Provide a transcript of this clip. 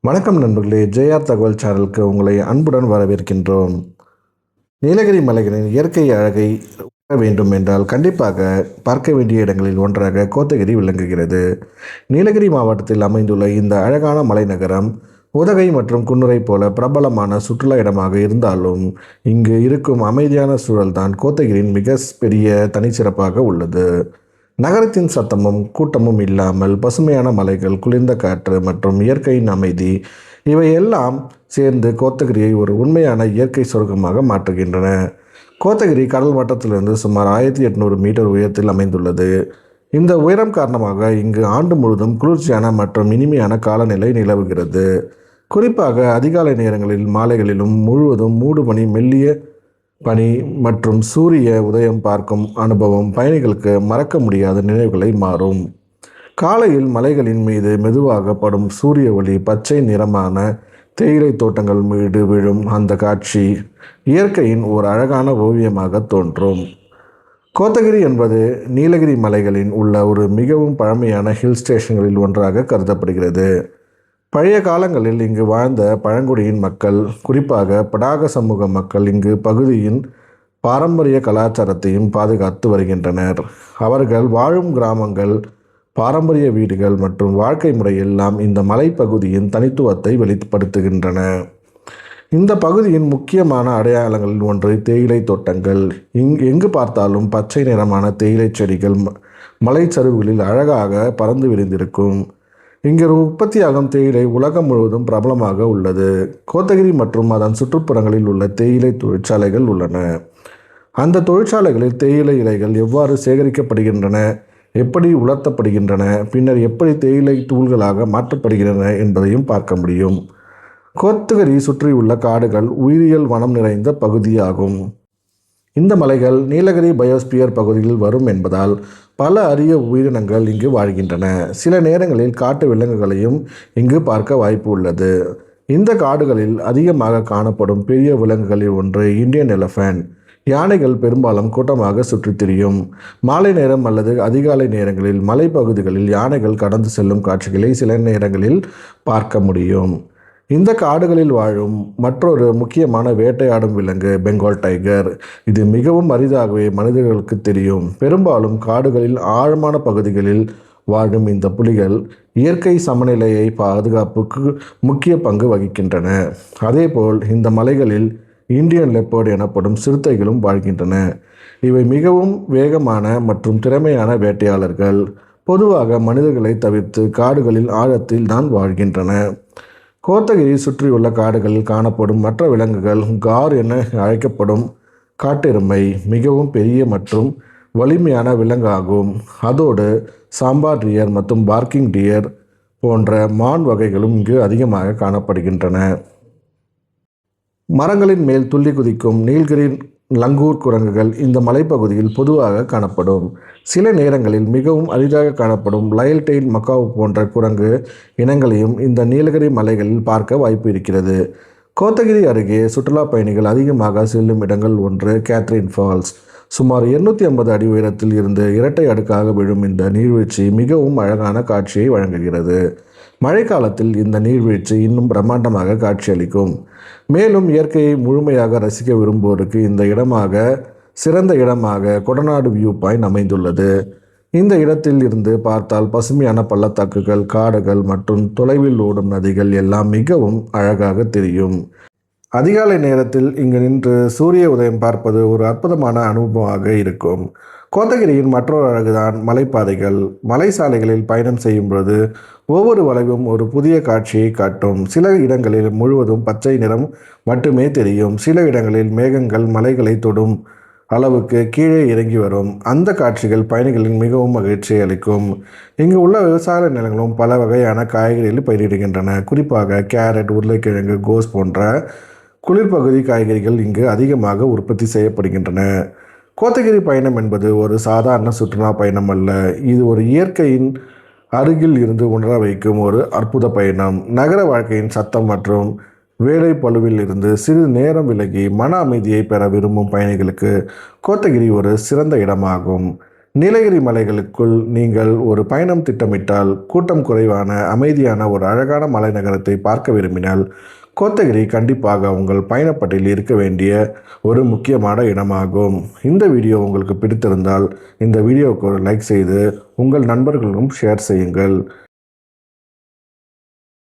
வணக்கம் நண்பர்களே, ஜேஆர் தகவல் சேனலுக்கு உங்களை அன்புடன் வரவேற்கின்றோம். நீலகிரி மலைகளின் இயற்கை அழகை உணர வேண்டும் என்றால் கண்டிப்பாக பார்க்க வேண்டிய இடங்களில் ஒன்றாக கோத்தகிரி விளங்குகிறது. நீலகிரி மாவட்டத்தில் அமைந்துள்ள இந்த அழகான மலைநகரம் உதகை மற்றும் குன்னூரை போல பிரபலமான சுற்றுலா இடமாக இருந்தாலும் இங்கு இருக்கும் அமைதியான சூழல்தான் கோத்தகிரியின் மிக பெரிய தனிச்சிறப்பாக உள்ளது. நகரத்தின் சத்தமும் கூட்டமும் இல்லாமல் பசுமையான மலைகள், குளிர்ந்த காற்று மற்றும் இயற்கையின் அமைதி இவையெல்லாம் சேர்ந்து கோத்தகிரியை ஒரு உண்மையான இயற்கை சொர்க்கமாக மாற்றுகின்றன. கோத்தகிரி கடல் மட்டத்திலிருந்து சுமார் 1800 மீட்டர் உயரத்தில் அமைந்துள்ளது. இந்த உயரம் காரணமாக இங்கு ஆண்டு முழுவதும் குளிர்ச்சியான மற்றும் இனிமையான காலநிலை நிலவுகிறது. குறிப்பாக அதிகாலை நேரங்களில், மாலைகளிலும் முழுவதும் மூடுபனி, மெல்லிய பனி மற்றும் சூரிய உதயம் பார்க்கும் அனுபவம் பயணிகளுக்கு மறக்க முடியாத நினைவுகளை மாறும். காலையில் மலைகளின் மீது மெதுவாக படும் சூரிய ஒளி, பச்சை நிறமான தேயிலை தோட்டங்கள் மீது விழும் அந்த காட்சி இயற்கையின் ஒரு அழகான ஓவியமாக தோன்றும். கோத்தகிரி என்பது நீலகிரி மலைகளின் உள்ள ஒரு மிகவும் பழமையான ஹில் ஸ்டேஷன்களில் ஒன்றாக கருதப்படுகிறது. பழைய காலங்களில் இங்கு வாழ்ந்த பழங்குடியின் மக்கள், குறிப்பாக படாக சமூக மக்கள் இங்கு பகுதியின் பாரம்பரிய கலாச்சாரத்தையும் பாதுகாத்து வருகின்றனர். அவர்கள் வாழும் கிராமங்கள், பாரம்பரிய வீடுகள் மற்றும் வாழ்க்கை முறை எல்லாம் இந்த மலைப்பகுதியின் தனித்துவத்தை வெளிப்படுத்துகின்றன. இந்த பகுதியின் முக்கியமான அடையாளங்களில் ஒன்று தேயிலை தோட்டங்கள். எங்கு பார்த்தாலும் பச்சை நிறமான தேயிலை செடிகள் மலைச்சரிவுகளில் அழகாக பறந்து விரிந்திருக்கும். இங்கு உற்பத்தியாகும் தேயிலை உலகம் முழுவதும் பிரபலமாக உள்ளது. கோத்தகிரி மற்றும் அதன் சுற்றுப்புறங்களில் உள்ள தேயிலை தொழிற்சாலைகள் உள்ளன. அந்த தொழிற்சாலைகளில் தேயிலை இலைகள் எவ்வாறு சேகரிக்கப்படுகின்றன, எப்படி உலர்த்தப்படுகின்றன, பின்னர் எப்படி தேயிலை தூள்களாக மாற்றப்படுகின்றன என்பதையும் பார்க்க முடியும். கோத்தகிரி சுற்றியுள்ள காடுகள் உயிரியல் வனம் நிறைந்த பகுதியாகும். இந்த மலைகள் நீலகிரி பயோஸ்பியர் பகுதியில் வரும் என்பதால் பல அரிய உயிரினங்கள் இங்கு வாழ்கின்றன. சில நேரங்களில் காட்டு விலங்குகளையும் இங்கு பார்க்க வாய்ப்பு உள்ளது. இந்த காடுகளில் அதிகமாக காணப்படும் பெரிய விலங்குகளில் ஒன்று இந்தியன் எலிஃபண்ட். யானைகள் பெரும்பாலும் கூட்டமாக சுற்றித் திரியும். மாலை நேரம் அல்லது அதிகாலை நேரங்களில் மலைப்பகுதிகளில் யானைகள் கடந்து செல்லும் காட்சிகளை சில நேரங்களில் பார்க்க முடியும். இந்த காடுகளில் வாழும் மற்றொரு முக்கியமான வேட்டையாடும் விலங்கு பெங்கால் டைகர். இது மிகவும் அரிதாகவே மனிதர்களுக்கு தெரியும். பெரும்பாலும் காடுகளில் ஆழமான பகுதிகளில் வாழும் இந்த புலிகள் இயற்கை சமநிலையை பாதுகாப்புக்கு முக்கிய பங்கு வகிக்கின்றன. அதேபோல் இந்த மலைகளில் இந்தியன் லெப்பர்ட் எனப்படும் சிறுத்தைகளும் வாழ்கின்றன. இவை மிகவும் வேகமான மற்றும் திறமையான வேட்டையாளர்கள். பொதுவாக மனிதர்களை தவிர்த்து காடுகளில் ஆழத்தில் தான் வாழ்கின்றன. கோத்தகிரி சுற்றியுள்ள காடுகளில் காணப்படும் மற்ற விலங்குகள் கார் என அழைக்கப்படும் காட்டெருமை மிகவும் பெரிய மற்றும் வலிமையான விலங்காகும். அதோடு சாம்பார் டியர் மற்றும் பார்க்கிங் டியர் போன்ற மான் வகைகளும் இங்கு அதிகமாக காணப்படுகின்றன. மரங்களின் மேல் துள்ளி குதிக்கும் நீலகிரி லங்கூர் குரங்குகள் இந்த மலைப்பகுதியில் பொதுவாக காணப்படும். சில நேரங்களில் மிகவும் அரிதாக காணப்படும் லயல் டெயில் மக்காவு போன்ற குரங்கு இனங்களையும் இந்த நீலகிரி மலைகளில் பார்க்க வாய்ப்பு இருக்கிறது. கோத்தகிரி அருகே சுற்றுலா பயணிகள் அதிகமாக செல்லும் இடங்கள் ஒன்று கேத்ரின் ஃபால்ஸ். சுமார் 250 அடி உயரத்தில் இருந்து இரட்டை அடுக்காக விழும் இந்த நீர்வீழ்ச்சி மிகவும் அழகான காட்சியை வழங்குகிறது. மழைக்காலத்தில் இந்த நீர்வீழ்ச்சி இன்னும் பிரம்மாண்டமாக காட்சியளிக்கும். மேலும் இயற்கையை முழுமையாக ரசிக்க விரும்புவோருக்கு இந்த சிறந்த இடமாக கொடநாடு வியூ பாயிண்ட் அமைந்துள்ளது. இந்த இடத்தில் இருந்து பார்த்தால் பசுமையான பள்ளத்தாக்குகள், காடுகள் மற்றும் தொலைவில் ஓடும் நதிகள் எல்லாம் மிகவும் அழகாக தெரியும். அதிகாலை நேரத்தில் இங்கு நின்று சூரிய உதயம் பார்ப்பது ஒரு அற்புதமான அனுபவமாக இருக்கும். கோத்தகிரியின் மற்றொரு அழகுதான் மலைப்பாதைகள். மலை சாலைகளில் பயணம் செய்யும் பொழுது ஒவ்வொரு வளைவும் ஒரு புதிய காட்சியை காட்டும். சில இடங்களில் முழுவதும் பச்சை நிறம் மட்டுமே தெரியும். சில இடங்களில் மேகங்கள் மலைகளை தொடும் அளவுக்கு கீழே இறங்கி வரும். அந்த காட்சிகள் பயணிகளின் மிகவும் மகிழ்ச்சியை அளிக்கும். இங்கு உள்ள விவசாய நிலங்களும் பல வகையான காய்கறிகள் பயிரிடுகின்றன. குறிப்பாக கேரட், உருளைக்கிழங்கு, கோஸ் போன்ற குளிர்பகுதி காய்கறிகள் இங்கு அதிகமாக உற்பத்தி செய்யப்படுகின்றன. கோத்தகிரி பயணம் என்பது ஒரு சாதாரண சுற்றுலா பயணம் அல்ல. இது ஒரு இயற்கையின் அருகில் இருந்து உணர வைக்கும் ஒரு அற்புத பயணம். நகர வாழ்க்கையின் சத்தம் மற்றும் வேலை பளுவில் இருந்து சிறிது நேரம் விலகி மன அமைதியை பெற விரும்பும் பயணிகளுக்கு கோத்தகிரி ஒரு சிறந்த இடமாகும். நீலகிரி மலைகளுக்குள் நீங்கள் ஒரு பயணம் திட்டமிட்டால், கூட்டம் குறைவான அமைதியான ஒரு அழகான மலைநகரத்தை பார்க்க விரும்பினால், கோத்தகிரி கண்டிப்பாக உங்கள் பயணப்பட்டியலில் இருக்க வேண்டிய ஒரு முக்கியமான இடமாகும். இந்த வீடியோ உங்களுக்கு பிடித்திருந்தால் இந்த வீடியோவுக்கு ஒரு லைக் செய்து உங்கள் நண்பர்களுக்கும் ஷேர் செய்யுங்கள்.